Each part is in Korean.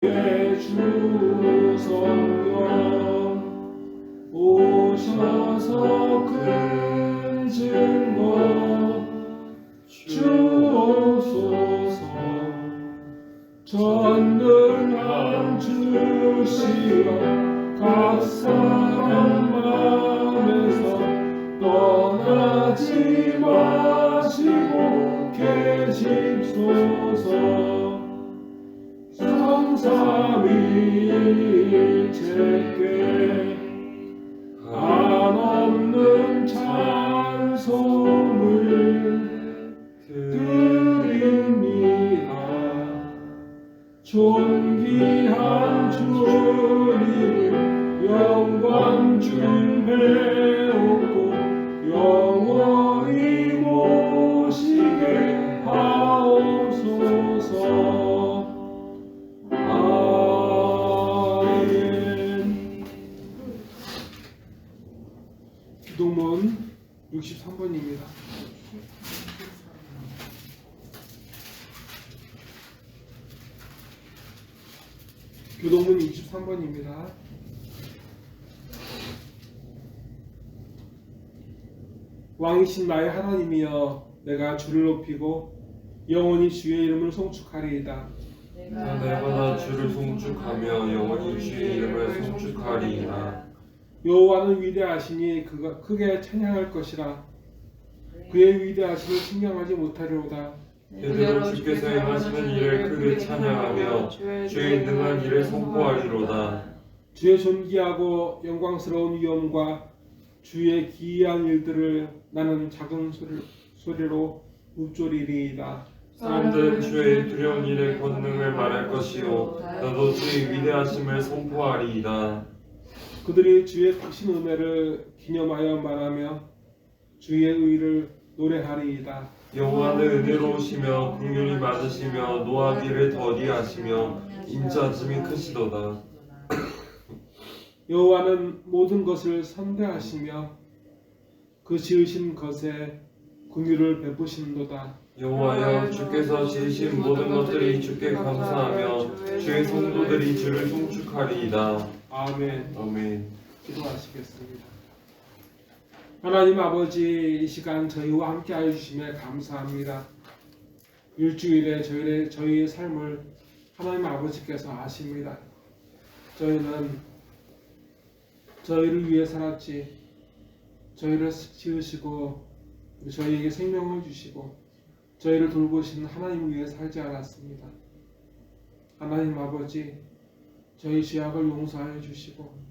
주 성령 오셔서 큰 증거 주옵소서. 전능한 주시여 각 사람 마음에서 떠나지 마시고 계십소서. 삼삼일체께 한없는 찬송을 드립니다. 존귀한 주님을 영광 중배우고 영원히 모시게 하옵소서. 기도문 63번입니다. 교동문 23번입니다. 왕이신 나의 하나님이여, 내가 주를 높이고 영원히 주의 이름을 송축하리이다. 내가 주를 송축하며 영원히 주의 이름을 송축하리이다. 여호와는 위대하시니 그가 크게 찬양할 것이라. 그의 위대하심을 측량하지 못하리로다. 그대로 주께서 행하시는 일을 크게 찬양하며 주의 능한 일을 선포하리로다. 주의 존귀하고 영광스러운 위엄과 주의 기이한 일들을 나는 작은 소리로 읊조리리이다. 사람들은 주의 두려운 일의 권능을 말할 것이요 나도 주의 위대하심을 선포하리이다. 그들이 주의 크신 은혜를 기념하여 말하며 주의 의를 노래하리이다. 여호와는 은혜로우시며 긍휼이 많으시며 노하기를 더디하시며 인자하심이 크시도다. 여호와는 모든 것을 선대하시며 그 지으신 것에 긍휼을 베푸시는도다. 여호와여, 주께서 지으신 모든 것들이 주께 감사하며 주의 성도들이 주를 송축하리이다. 아멘. 아멘. 기도하시겠습니다. 하나님 아버지, 이 시간 저희와 함께 해주심에 감사합니다. 일주일에 저희의 삶을 하나님 아버지께서 아십니다. 저희는 저희를 위해 살았지, 저희를 지으시고 저희에게 생명을 주시고 저희를 돌보시는 하나님을 위해 살지 않았습니다. 하나님 아버지, 저희 죄악을 용서하여 주시고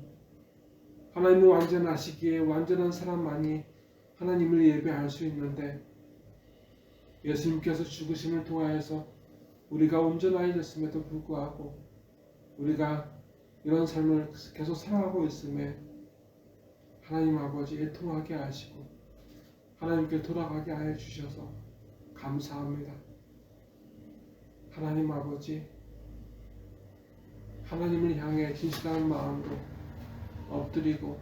하나님을 완전하시기에 완전한 사람만이 하나님을 예배할 수 있는데, 예수님께서 죽으심을 통하여서 우리가 온전하여졌음에도 불구하고 우리가 이런 삶을 계속 살아가고 있음에 하나님 아버지 애통하게 하시고 하나님께 돌아가게 하여 주셔서 감사합니다. 하나님 아버지, 하나님을 향해 진실한 마음으로 엎드리고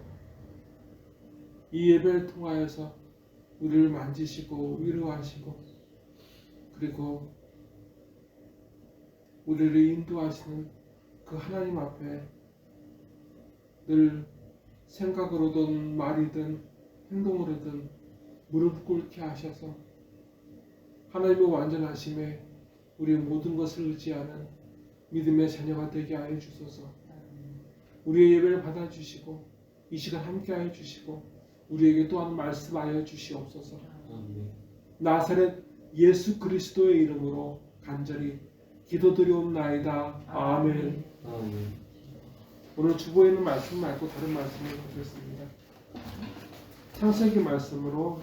이 예배를 통하여서 우리를 만지시고 위로하시고 그리고 우리를 인도하시는 그 하나님 앞에 늘 생각으로든 말이든 행동으로든 무릎 꿇게 하셔서 하나님의 완전하심에 우리의 모든 것을 의지하는 믿음의 자녀가 되게 하여 주소서. 우리의 예배를 받아주시고 이 시간 함께하여 주시고 우리에게 또한 말씀하여 주시옵소서. 나사렛 예수 그리스도의 이름으로 간절히 기도드리옵나이다. 아멘. 오늘 주보에는 말씀 말고 다른 말씀을 보겠습니다. 창세기 말씀으로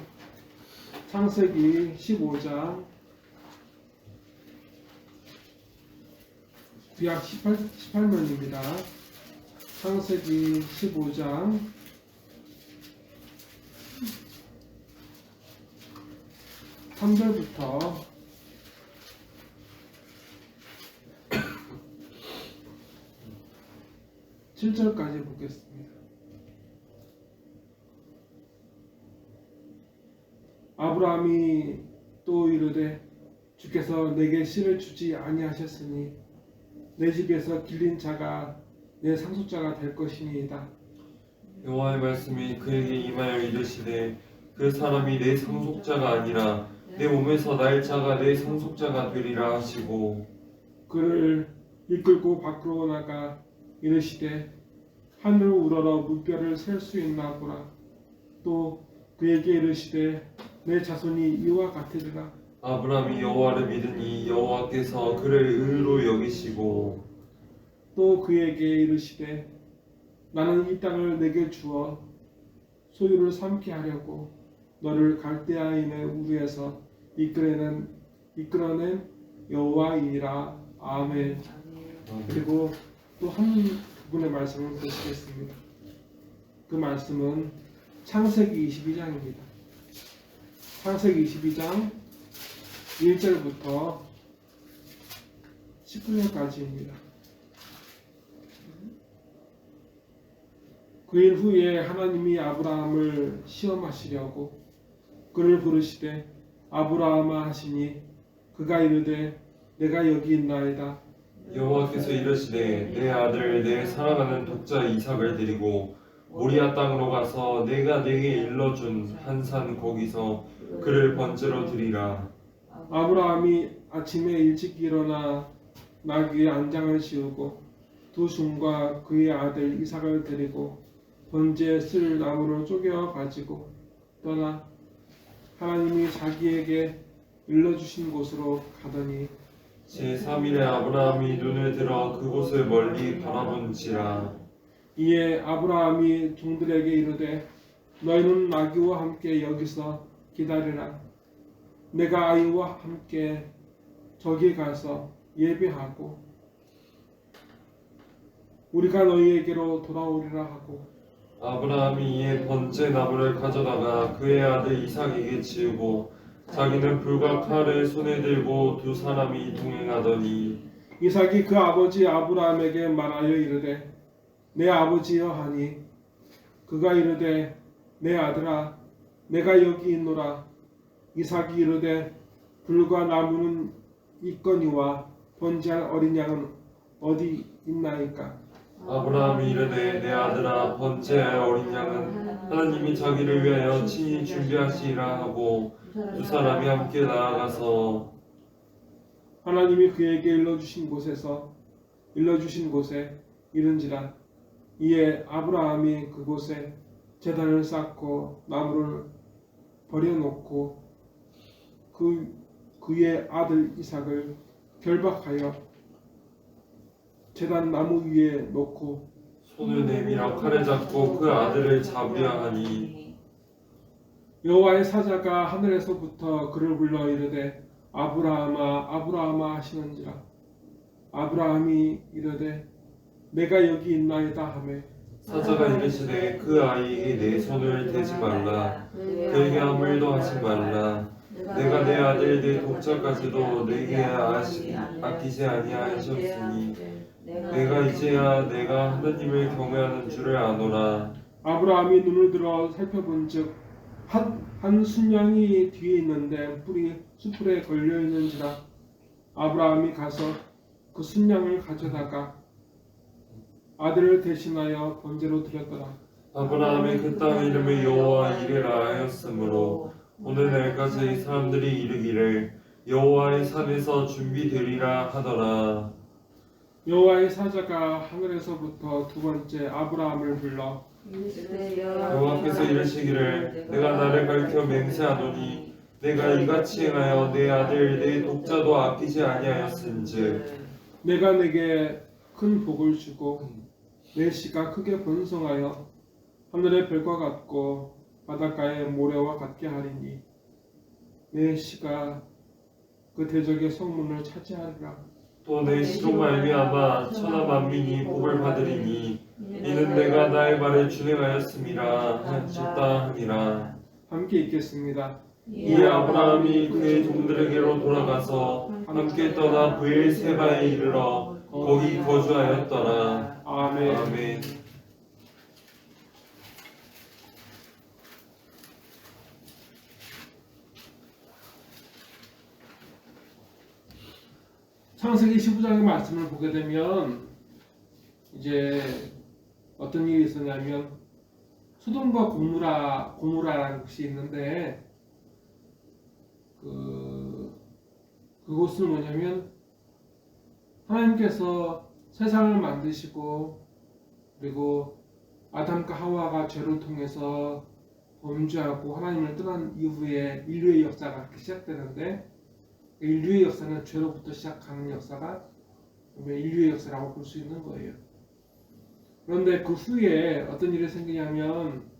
창세기 15장 구약 18면입니다. 창세기 15장 3절부터 7절까지 보겠습니다. 아브라함이 또 이르되 주께서 내게 씨를 주지 아니하셨으니 내 집에서 길린 자가 내 상속자가 될 것이니이다. 여호와의 말씀이 그에게 임하여 이르시되 그 사람이 내 상속자가 아니라 내 몸에서 날 자가 내 상속자가 되리라 하시고 그를 이끌고 밖으로 나가 이르시되 하늘 우러러 물결을 셀 수 있나 보라. 또 그에게 이르시되 내 자손이 이와 같으리라. 아브라함이 여호와를 믿으니 여호와께서 그를 의로 여기시고 또 그에게 이르시되 나는 이 땅을 내게 주어 소유를 삼게 하려고 너를 갈대아인의 우르에서 이끌어낸 여호와이니라. 아멘. 그리고 또 한 부분의 말씀을 보시겠습니다. 그 말씀은 창세기 22장입니다. 창세기 22장 1절부터 19절까지입니다. 그 일 후에 하나님이 아브라함을 시험하시려고 그를 부르시되 아브라함아 하시니 그가 이르되 내가 여기 있나이다. 여호와께서 이르시되 내 아들 내 사랑하는 독자 이삭을 데리고 모리아 땅으로 가서 내가 내게 일러준 한 산 거기서 그를 번제로 드리라. 아브라함이 아침에 일찍 일어나 나귀의 안장을 씌우고 두 종과 그의 아들 이삭을 데리고 번제에 쓸 나무를 쪼개어 가지고 떠나 하나님이 자기에게 일러주신 곳으로 가더니 제3일에 아브라함이 눈을 들어 그곳을 멀리 바라본지라. 이에 아브라함이 종들에게 이르되 너희는 나귀와 함께 여기서 기다리라. 내가 아이와 함께 저기 가서 예배하고 우리가 너희에게로 돌아오리라 하고 아브라함이 이에 번제 나무를 가져다가 그의 아들 이삭에게 지우고 자기는 불과 칼을 손에 들고 두 사람이 동행하더니 이삭이 그 아버지 아브라함에게 말하여 이르되 내 아버지여 하니 그가 이르되 내 아들아 내가 여기 있노라. 이삭이 이르되 불과 나무는 있거니와 번제할 어린 양은 어디 있나이까. 아브라함이 이르되 내 아들아 번제할 어린 양은 하나님이 자기를 위하여 친히 준비하시리라 하고 두 사람이 함께 나아가서 하나님이 그에게 일러주신 곳에 이른지라. 이에 아브라함이 그곳에 제단을 쌓고 나무를 버려놓고 그의 아들 이삭을 결박하여 제단 나무 위에 놓고 손을 내밀어 칼을 잡고 그 아들을 잡으려 하니 여호와의 사자가 하늘에서부터 그를 불러 이르되 아브라함아 아브라함아 하시는지라. 아브라함이 이르되 내가 여기 있나이다 하매 사자가 이르시되 그 아이에게 내 손을 대지 말라. 그에게 아무 일도 하지 말라. 내가 내 아들 내 독자까지도 내게 아끼지 아니하셨으니 내가 이제야 내가 하나님을 경외하는 줄을 아노라. 아브라함이 눈을 들어 살펴본즉 한 순양이 뒤에 있는데 뿔이 숯불에 걸려 있는지라. 아브라함이 가서 그 순양을 가져다가 아들을 대신하여 번제로 드렸더라. 아브라함이 그 땅 이름을 여호와 이레라 하였으므로 오늘날까지 사람들이 이르기를 여호와의 산에서 준비되리라 하더라. 여호와의 사자가 하늘에서부터 두 번째 아브라함을 불러 여호와께서 이르시기를 내가 나를 가리켜 맹세하노니 내가 이같이 행하여 내 아들 내 독자도 아끼지 아니하였은즉 내가 내게 큰 복을 주고 내 씨가 크게 번성하여 하늘의 별과 같고 바닷가의 모래와 같게 하리니 내 씨가 그 대적의 성문을 차지하리라. 또 내 씨로 말미암아 천하 만민이 복을 받으리니 이는 내가 나의 말을 준행하였음이라 하셨다 하니라. 함께 읽겠습니다. 이에 아브라함이 그의 종들에게로 돌아가서 함께 떠나 브엘세바에 이르러 거기 거주하였더라. 아멘. 아멘. 창세기 15장의 말씀을 보게 되면 이제 어떤 일이 있었냐면 소돔과 고모라라는 곳이 있는데 그곳은 뭐냐면 하나님께서 세상을 만드시고 그리고 아담과 하와가 죄를 통해서 범죄하고 하나님을 떠난 이후에 인류의 역사가 이렇게 시작되는데 인류의 역사는 죄로부터 시작하는 역사가 인류의 역사라고 볼 수 있는 거예요. 그런데 그 후에 어떤 일이 생기냐면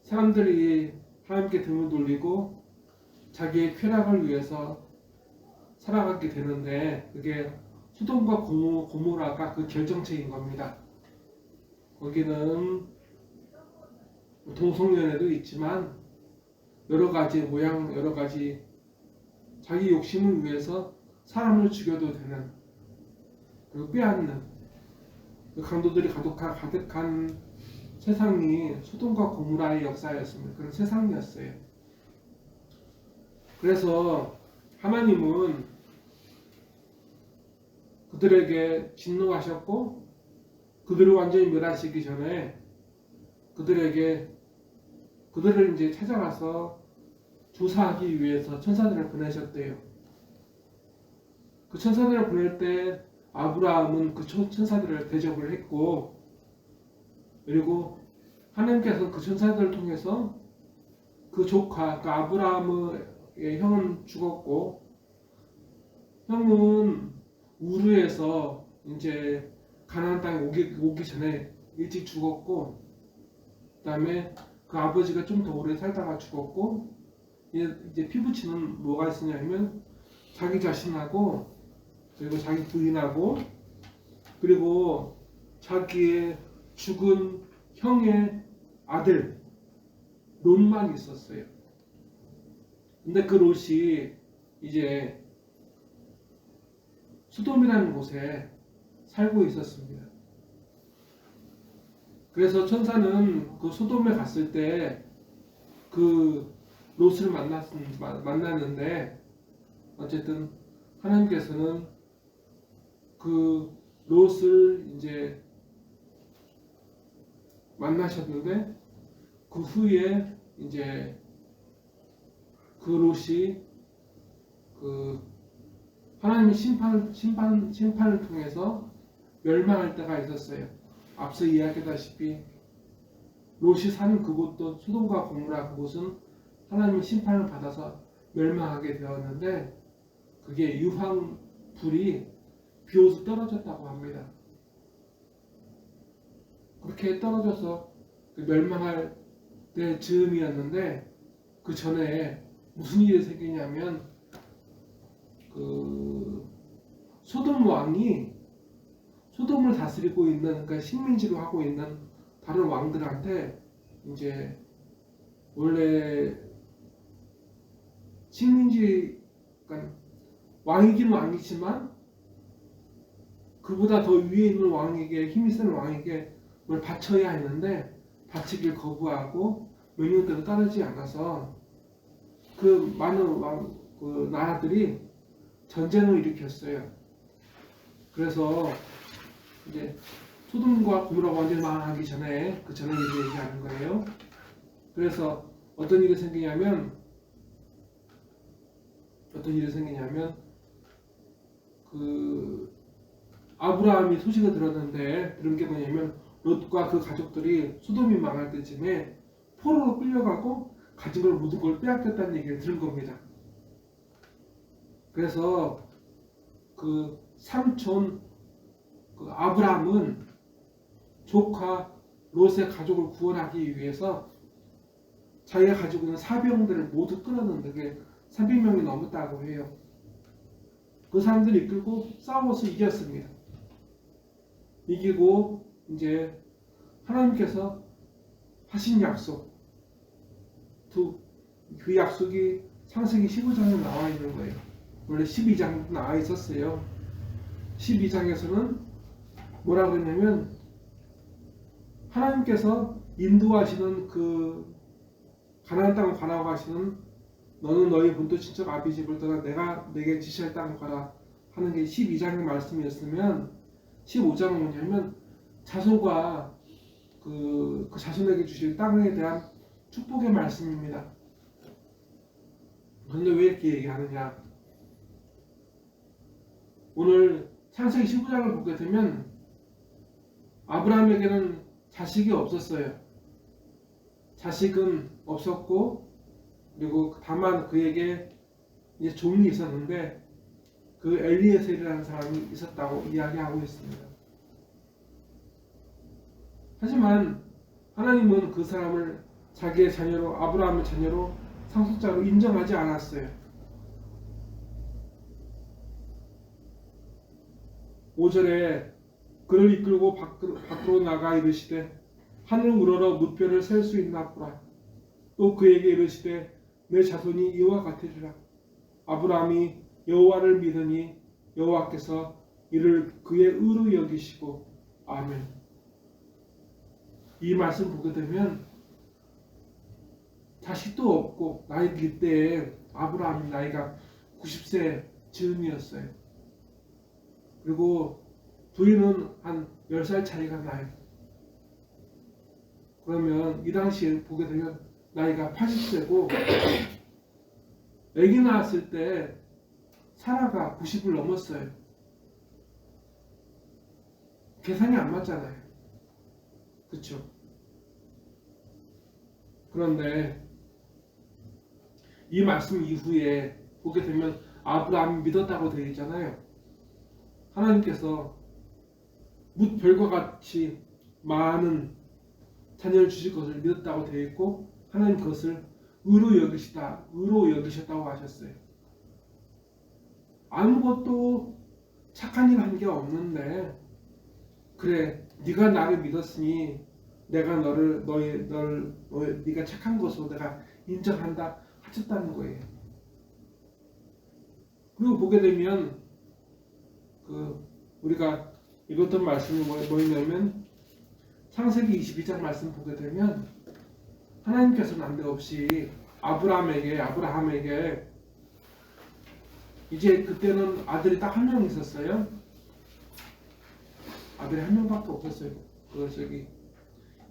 사람들이 하나님께 등을 돌리고 자기의 쾌락을 위해서 살아가게 되는데 그게 소돔과 고모라가 그 결정체인 겁니다. 거기는 동성연애도 있지만 여러 가지 모양, 여러 가지 자기 욕심을 위해서 사람을 죽여도 되는 그리고 빼앗는 그 강도들이 가득한 세상이 소돔과 고모라의 역사였습니다. 그런 세상이었어요. 그래서 하나님은 그들에게 진노하셨고 그들을 완전히 멸하시기 전에 그들을 이제 찾아가서 조사하기 위해서 천사들을 보내셨대요. 그 천사들을 보낼 때 아브라함은 그 천사들을 대접을 했고 그리고 하나님께서 그 천사들을 통해서 그 조카, 그 아브라함의 형은 죽었고 형은 우르에서 이제 가나안 땅에 오기 전에 일찍 죽었고 그 다음에 그 아버지가 좀 더 오래 살다가 죽었고 이제 피부치는 뭐가 있었냐면 자기 자신하고 그리고 자기 부인하고 그리고 자기의 죽은 형의 아들 롯만 있었어요. 근데 그 롯이 이제 소돔이라는 곳에 살고 있었습니다. 그래서 천사는 그 소돔에 갔을 때 그 롯을 만났는데 어쨌든 하나님께서는 그 롯을 이제 만나셨는데 그 후에 이제 그 롯이 그 하나님의 심판을 통해서 멸망할 때가 있었어요. 앞서 이야기했다시피 롯이 사는 그곳도 소돔과 고모라 그곳은 하나님의 심판을 받아서 멸망하게 되었는데 그게 유황불이 비로소 떨어졌다고 합니다. 그렇게 떨어져서 멸망할 때 즈음이었는데 그 전에 무슨 일이 생기냐면 그 소돔 왕이 소돔을 다스리고 있는 그러니까 식민지로 하고 있는 다른 왕들한테 이제 원래 식민지 그러니까 왕이긴 왕이지만 그보다 더 위에 있는 왕에게 힘이 센 왕에게 뭘 바쳐야 했는데 바치길 거부하고 명령대로 따르지 않아서 그 많은 그 나라들이 전쟁을 일으켰어요. 그래서 이제 소돔과 고모라가 완전히 망하기 전에 그 전에 일을 얘기하는 거예요. 그래서 어떤 일이 생기냐면 그 아브라함이 소식을 들었는데 들은 게 뭐냐면 롯과 그 가족들이 소돔이 망할 때쯤에 포로로 끌려가고 가진 걸 모든 걸 빼앗겼다는 얘기를 들은 겁니다. 그래서 그 삼촌 그 아브라함은 조카 롯의 가족을 구원하기 위해서 자기가 가지고 있는 사병들을 모두 끌었는데 그게 300명이 넘었다고 해요. 그 사람들이 이끌고 싸워서 이겼습니다. 이기고 이제 하나님께서 하신 약속 그 약속이 창세기 15장에 나와 있는 거예요. 원래 12장 나와 있었어요. 12장에서는 뭐라고 했냐면 하나님께서 인도하시는 그 가나안 땅을 가라고 하시는 너는 너희 본토 친척 아비 집을 떠나 내가 내게 지시할 땅 가라 하는 게 12장의 말씀이었으면 15장은 뭐냐면 자손과 그 자손에게 주실 땅에 대한 축복의 말씀입니다. 그런데 왜 이렇게 얘기하느냐? 오늘 창세기 15장을 보게 되면 아브라함에게는 자식이 없었어요. 자식은 없었고 그리고 다만 그에게 이제 종이 있었는데 그 엘리에셀이라는 사람이 있었다고 이야기하고 있습니다. 하지만 하나님은 그 사람을 자기의 자녀로 아브라함의 자녀로 상속자로 인정하지 않았어요. 5절에 그를 이끌고 밖으로 나가 이르시되 하늘 우러러 무뼈를 셀 수 있나 보라. 또 그에게 이르시되 내 자손이 이와 같으리라. 아브라함이 여호와를 믿으니 여호와께서 이를 그의 의로 여기시고 아멘. 이 말씀 보게 되면 자식도 없고 나이 들 때에 아브라함이 나이가 90세 즈음이었어요. 그리고 부인은 한 10살 차이가 나요. 그러면 이 당시에 보게 되면 나이가 80세고 아기 낳았을 때 사라가 90을 넘었어요. 계산이 안 맞잖아요. 그렇죠? 그런데 이 말씀 이후에 보게 되면 아브라함이 믿었다고 되어 있잖아요. 하나님께서 뭇별과 같이 많은 자녀를 주실 것을 믿었다고 되어 있고 하나님 그것을 의로 여기셨다고 하셨어요. 아무것도 착한 일 한 게 없는데 그래 네가 나를 믿었으니 내가 네가 착한 것으로 내가 인정한다 하셨다는 거예요. 그리고 보게 되면 우리가 읽었던 말씀이 뭐였냐면 창세기 22장 말씀 보게 되면 하나님께서 난데없이 아브라함에게 이제 그때는 아들이 딱 한 명 있었어요. 아들이 한 명밖에 없었어요.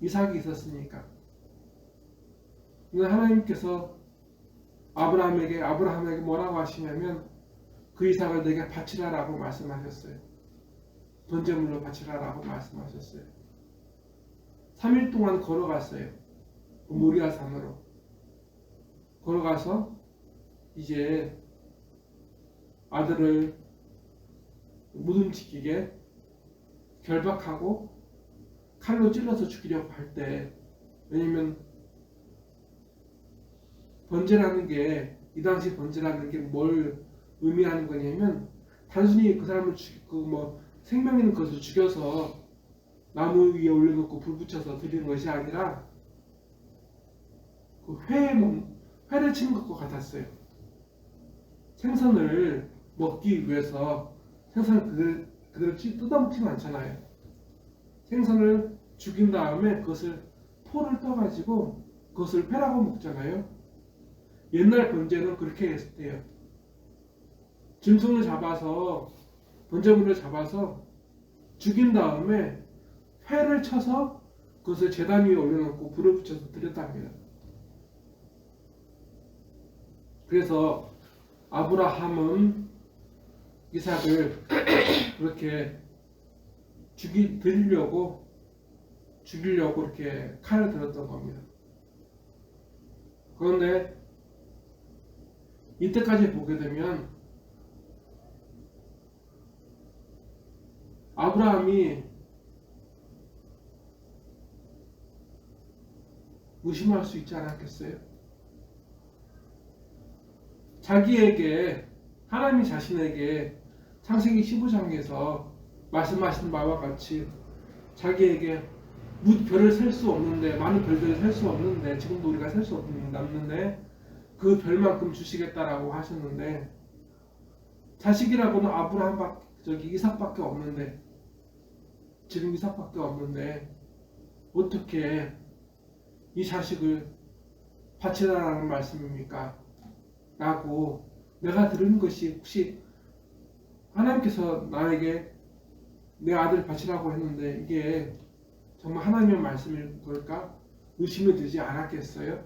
이삭이 있었으니까. 하나님께서 아브라함에게 뭐라고 하시냐면 그 이삭을 내게 바치라라고 말씀하셨어요. 번제물로 바치라라고 말씀하셨어요. 3일 동안 걸어갔어요. 모리아 산으로 걸어가서 이제 아들을 무덤지키게 결박하고 칼로 찔러서 죽이려고 할 때, 왜냐면 번제라는 게 이 당시 번제라는 게 뭘 의미하는 거냐면 단순히 그 사람을 생명 있는 것을 죽여서 나무 위에 올려놓고 불 붙여서 드리는 것이 아니라 그 회를 치는 것과 같았어요. 생선을 먹기 위해서 생선을 그대로 뜯어먹지는 않잖아요. 생선을 죽인 다음에 그것을 포를 떠가지고 그것을 회라고 먹잖아요. 옛날 번제는 그렇게 했대요. 짐승을 잡아서 번제물을 잡아서 죽인 다음에 회를 쳐서 그것을 제단 위에 올려놓고 불을 붙여서 드렸답니다. 그래서 아브라함은 이삭을 그렇게 죽이려고 이렇게 칼을 들었던 겁니다. 그런데 이때까지 보게 되면 아브라함이 의심할 수 있지 않았겠어요? 하나님이 자신에게 창세기 15장에서 말씀하신 바와 같이 자기에게 별을 셀 수 없는데, 많은 별들을 셀 수 없는데, 지금도 우리가 셀 수 없는데 그 별만큼 주시겠다라고 하셨는데, 자식이라고는 이삭밖에 없는데, 지금 이삭밖에 없는데 어떻게 이 자식을 바치라라는 말씀입니까? 라고 내가 들은 것이 혹시 하나님께서 나에게 내 아들 바치라고 했는데 이게 정말 하나님의 말씀일 걸까? 의심이 들지 않았겠어요?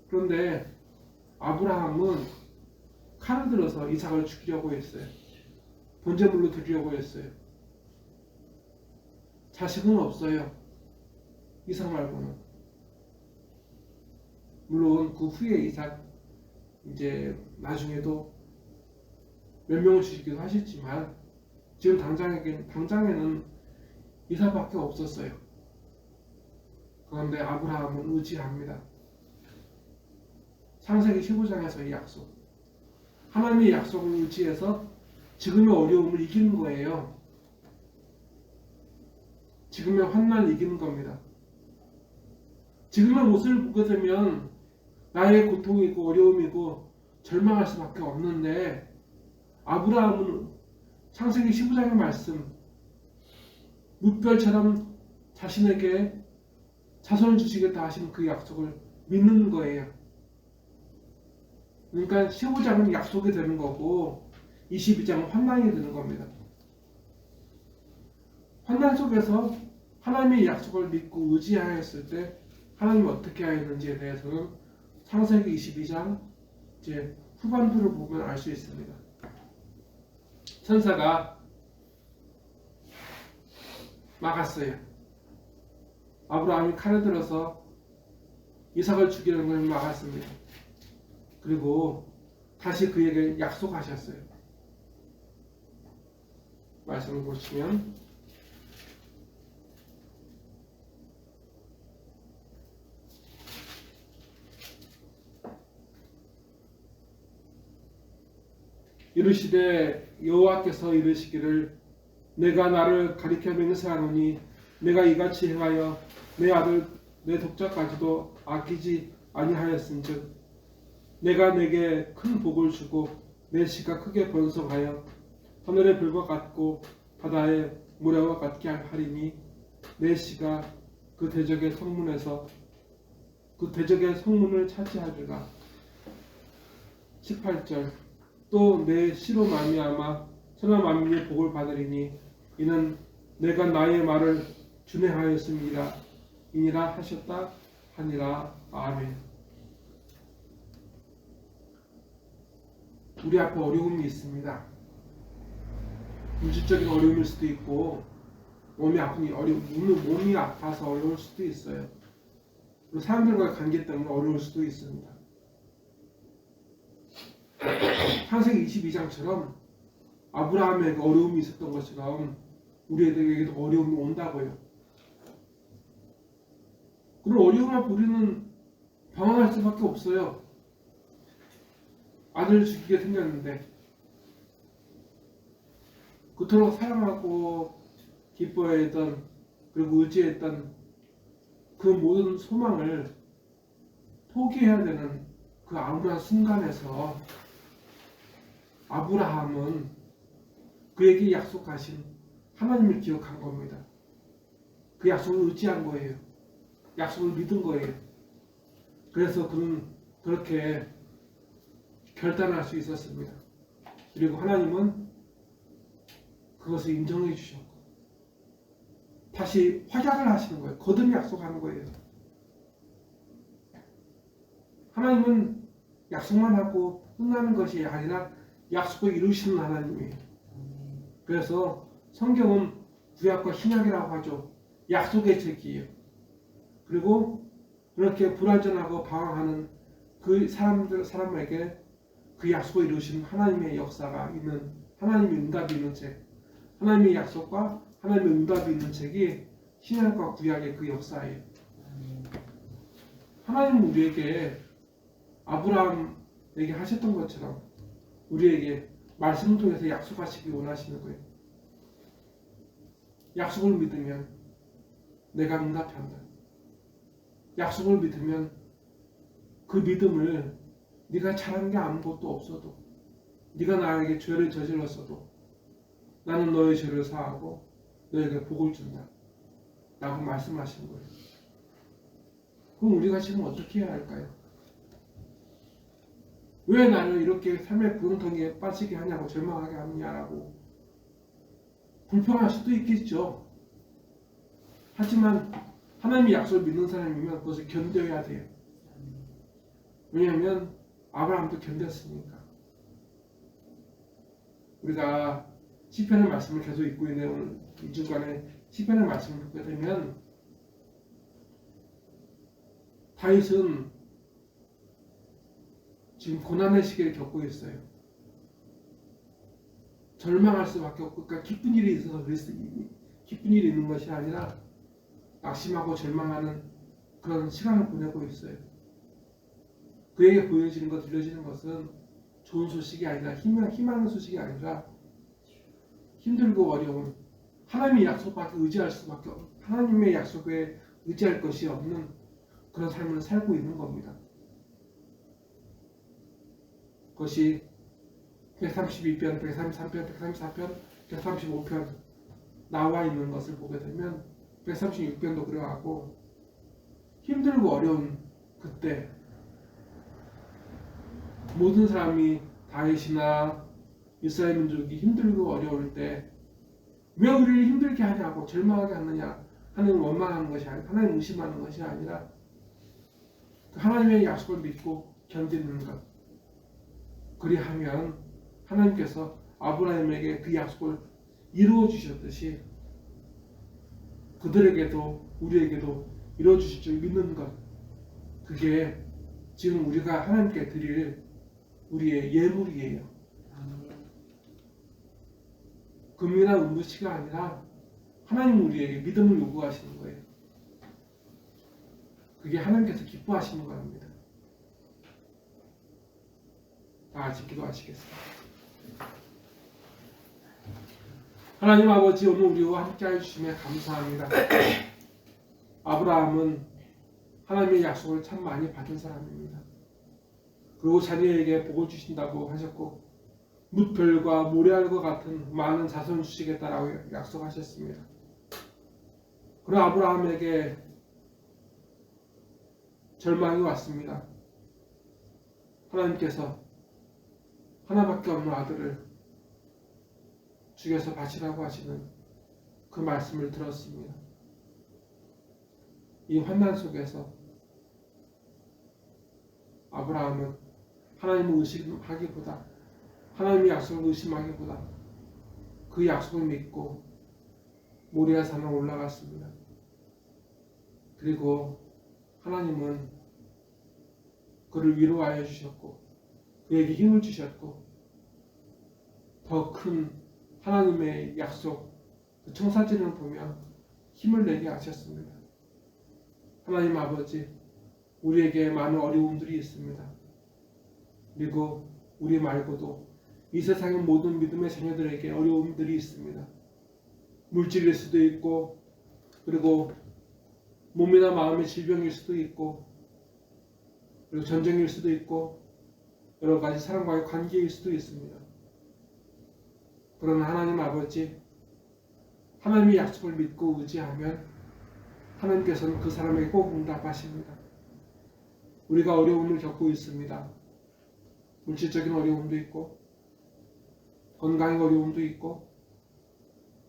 그런데 아브라함은 칼을 들어서 이삭을 죽이려고 했어요. 번제물로 드리려고 했어요. 자식은 없어요. 이삭 말고는. 물론 그 후에 이삭 이제 나중에도 몇 명을 주시기도 하셨지만 지금 당장에는 이삭밖에 없었어요. 그런데 아브라함은 의지합니다. 창세기 15장에서의 약속. 하나님의 약속을 의지해서 지금의 어려움을 이기는 거예요. 지금의 환난을 이기는 겁니다. 지금의 모습을 보게 되면 나의 고통이고 어려움이고 절망할 수밖에 없는데 아브라함은 창세기 15장의 말씀 물별처럼 자신에게 자손을 주시겠다 하신 그 약속을 믿는 거예요. 그러니까 15장은 약속이 되는 거고 22장은 환난이 되는 겁니다. 환난 속에서 하나님의 약속을 믿고 의지하였을 때 하나님이 어떻게 하였는지에 대해서는 창세기 22장 이제 후반부를 보면 알 수 있습니다. 천사가 막았어요. 아브라함이 칼을 들어서 이삭을 죽이는 걸 막았습니다. 그리고 다시 그에게 약속하셨어요. 말씀을 보시면 이르시되 여호와께서 이르시기를 내가 나를 가리켜 맹세하노니 내가 이같이 행하여 내 아들 내 독자까지도 아끼지 아니하였은즉 내가 내게 큰 복을 주고 내 씨가 크게 번성하여 하늘의 별과 같고 바다의 모래와 같게 하리니 내 씨가 그 대적의 성문에서 그 대적의 성문을 차지하리라. 18절 또 내 씨로 말미암아 천하 만민이 복을 받으리니 이는 내가 나의 말을 준행하였음이니라 하셨다 하니라. 아멘. 우리 앞에 어려움이 있습니다. 물질적인 어려움일 수도 있고 몸이 아파서 어려울 수도 있어요. 그리고 사람들과의 관계 때문에 어려울 수도 있습니다. 창세기 22장처럼 아브라함에게 어려움이 있었던 것처럼 우리에게도 어려움이 온다고요. 그런 어려움 앞에 우리는 방황할 수밖에 없어요. 아들을 죽이게 생겼는데 그토록 사랑하고 기뻐했던 그리고 의지했던 그 모든 소망을 포기해야 되는 그 암울한 순간에서 아브라함은 그에게 약속하신 하나님을 기억한 겁니다. 그 약속을 의지한 거예요. 약속을 믿은 거예요. 그래서 그는 그렇게 결단할 수 있었습니다. 그리고 하나님은 그것을 인정해 주셨고 다시 확약을 하시는 거예요. 거듭 약속하는 거예요. 하나님은 약속만 하고 끝나는 것이 아니라 약속을 이루시는 하나님이에요. 그래서 성경은 구약과 신약이라고 하죠. 약속의 책이에요. 그리고 그렇게 불완전하고 방황하는 그 사람에게 그 약속을 이루시는 하나님의 역사가 있는, 하나님의 응답이 있는 책, 하나님의 약속과 하나님의 응답이 있는 책이 신약과 구약의 그 역사예요. 하나님은 우리에게 아브라함에게 하셨던 것처럼 우리에게 말씀을 통해서 약속하시기 원하시는 거예요. 약속을 믿으면 내가 응답한다. 약속을 믿으면 그 믿음을 네가 잘하는 게 아무것도 없어도, 네가 나에게 죄를 저질렀어도 나는 너의 죄를 사하고 너에게 복을 준다 라고 말씀하시는 거예요. 그럼 우리가 지금 어떻게 해야 할까요? 왜 나를 이렇게 삶의 구렁텅이에 빠지게 하냐고 절망하게 하느냐라고 불평할 수도 있겠죠. 하지만 하나님의 약속을 믿는 사람이면 그것을 견뎌야 돼요. 왜냐하면 아브라함도 견뎠으니까. 우리가 시편의 말씀을 계속 읽고 있는 오늘 2주간의 시편의 말씀을 듣게 되면 다윗은 지금 고난의 시기를 겪고 있어요. 절망할 수밖에 없고, 그러니까 기쁜 일이 있어서 기쁜 일이 있는 것이 아니라 낙심하고 절망하는 그런 시간을 보내고 있어요. 그에게 보여지는 것, 들려지는 것은 좋은 소식이 아니라 희망의 소식이 아니라 힘들고 어려운 하나님의 약속밖에 의지할 수밖에 없는, 하나님의 약속에 의지할 것이 없는 그런 삶을 살고 있는 겁니다. 그것이 132편, 133편, 134편, 135편 나와 있는 것을 보게 되면 136편도 그래하고 힘들고 어려운 그때 모든 사람이 다윗이나 이스라엘 민족이 힘들고 어려울 때 왜 우리를 힘들게 하냐고 절망하게 하느냐 하는 원망하는 것이 아니라 하나님 의심하는 것이 아니라 하나님의 약속을 믿고 견디는 것. 그리하면 하나님께서 아브라함에게 그 약속을 이루어 주셨듯이 그들에게도 우리에게도 이루어 주실 줄 믿는 것. 그게 지금 우리가 하나님께 드릴 우리의 예물이에요. 금이나 은부치가 아니라 하나님 우리에게 믿음을 요구하시는 거예요. 그게 하나님께서 기뻐하시는 겁니다. 다 같이 기도하시겠습니다. 하나님 아버지, 오늘 우리와 함께 해주심에 감사합니다. 아브라함은 하나님의 약속을 참 많이 받은 사람입니다. 그리고 자녀에게 복을 주신다고 하셨고 뭇별과 모래알과 같은 많은 자손을 주시겠다라고 약속하셨습니다. 그러나 아브라함에게 절망이 왔습니다. 하나님께서 하나밖에 없는 아들을 죽여서 바치라고 하시는 그 말씀을 들었습니다. 이 환난 속에서 아브라함은 하나님을 의심하기보다 하나님의 약속을 의심하기보다 그 약속을 믿고 모리아 산에 올라갔습니다. 그리고 하나님은 그를 위로하여 주셨고 그에게 힘을 주셨고 더 큰 하나님의 약속 그 청사진을 보며 힘을 내게 하셨습니다. 하나님 아버지, 우리에게 많은 어려움들이 있습니다. 그리고 우리 말고도 이 세상의 모든 믿음의 자녀들에게 어려움들이 있습니다. 물질일 수도 있고 그리고 몸이나 마음의 질병일 수도 있고 그리고 전쟁일 수도 있고 여러 가지 사람과의 관계일 수도 있습니다. 그러나 하나님 아버지, 하나님의 약속을 믿고 의지하면 하나님께서는 그 사람에게 꼭 응답하십니다. 우리가 어려움을 겪고 있습니다. 물질적인 어려움도 있고 건강의 어려움도 있고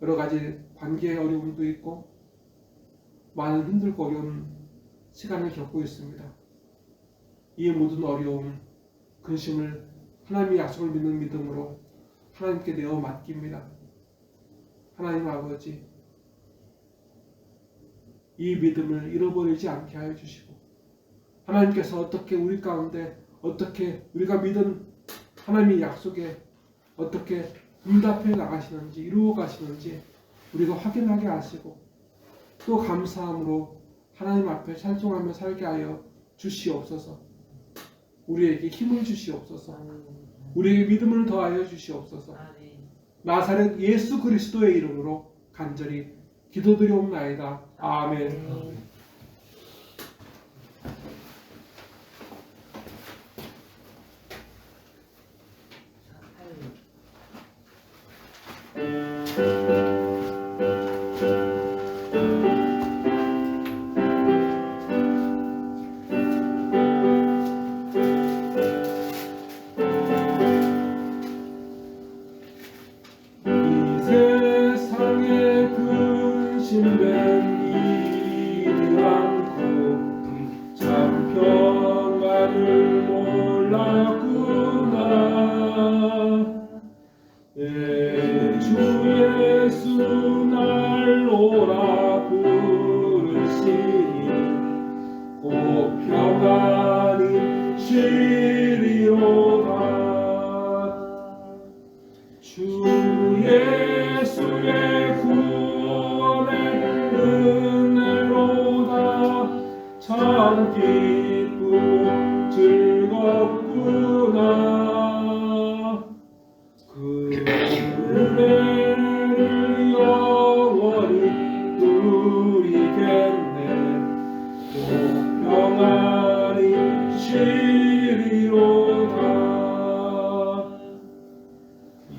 여러 가지 관계의 어려움도 있고 많은 힘들고 어려운 시간을 겪고 있습니다. 이 모든 어려움, 근심을 하나님의 약속을 믿는 믿음으로 하나님께 내어 맡깁니다. 하나님 아버지, 이 믿음을 잃어버리지 않게 하여 주시고 하나님께서 어떻게 우리 가운데 어떻게 우리가 믿은 하나님의 약속에 어떻게 응답해 나가시는지 이루어 가시는지 우리가 확인하게 하시고 또 감사함으로 하나님 앞에 찬송하며 살게 하여 주시옵소서. 우리에게 힘을 주시옵소서. 우리에게 믿음을 더하여 주시옵소서. 나사렛 예수 그리스도의 이름으로 간절히 기도드리옵나이다. 아멘. 근심된 일이 많고 참 평안을 몰랐구나. 주 예수 날 오라 부르시니 곧 평안이 쉬리로다. 주 예수의 구원의 은혜로다. 참 기쁘고 즐겁구나. 그 은혜를 영원히 누리겠네. 또 평안히 쉬리로다. 이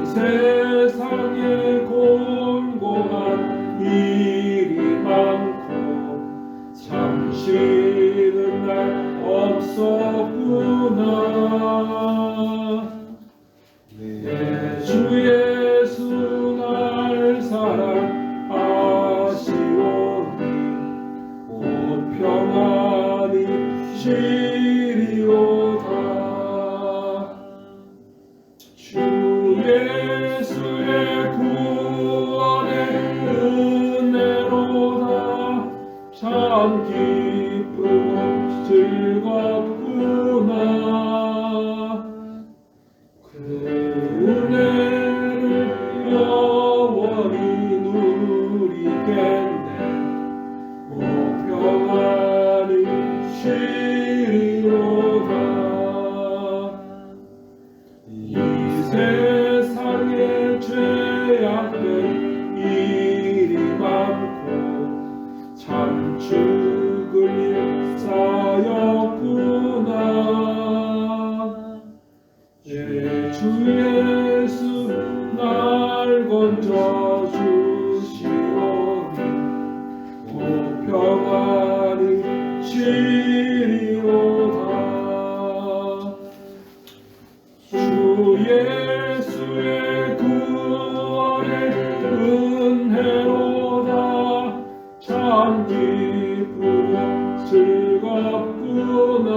세상에 곤고한 일이 많고 참 쉬는 날 없었구나. 내 주 예수 날 사랑하시오니 곧 평안히 쉬리로다. 주 예수의 구원의 은혜로다. 참 기쁘고 즐겁구나. 그 은혜를 영원히 누리겠네. 오 평안히 쉬리로다. 이 세상에 죄악된 일이 많고 참 죽을 일 쌓였구나. 주 예수 날 건져 주시오니 오 평안히 쉬리로다. 주 예수의 구원의 은혜로다. 참 기쁘고 즐겁구나.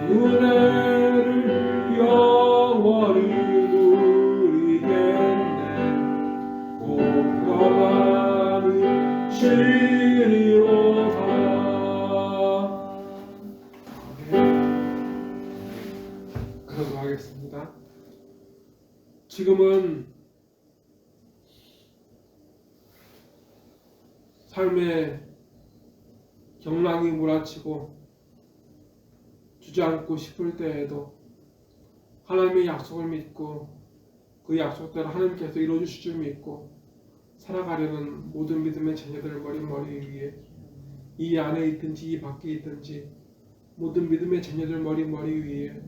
은혜를 영원히 누리겠네. 곧 평안히 쉬리로다. 기도하겠습니다. 지금은 삶의 경랑이 몰아치고 주저앉고 싶을 때에도 하나님의 약속을 믿고 그 약속대로 하나님께서 이루어주실 줄 믿고 살아가려는 모든 믿음의 자녀들 머리 위에 이 안에 있든지 이 밖에 있든지 모든 믿음의 자녀들 머리 위에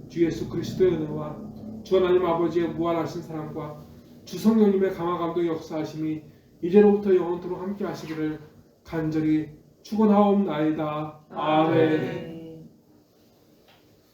주 예수 그리스도의 은혜와 주 하나님 아버지의 무한하신 사랑과 주 성령님의 강화 감동 역사하심이 이제로부터 영원토록 함께 하시기를 간절히 축원하옵나이다. 아멘.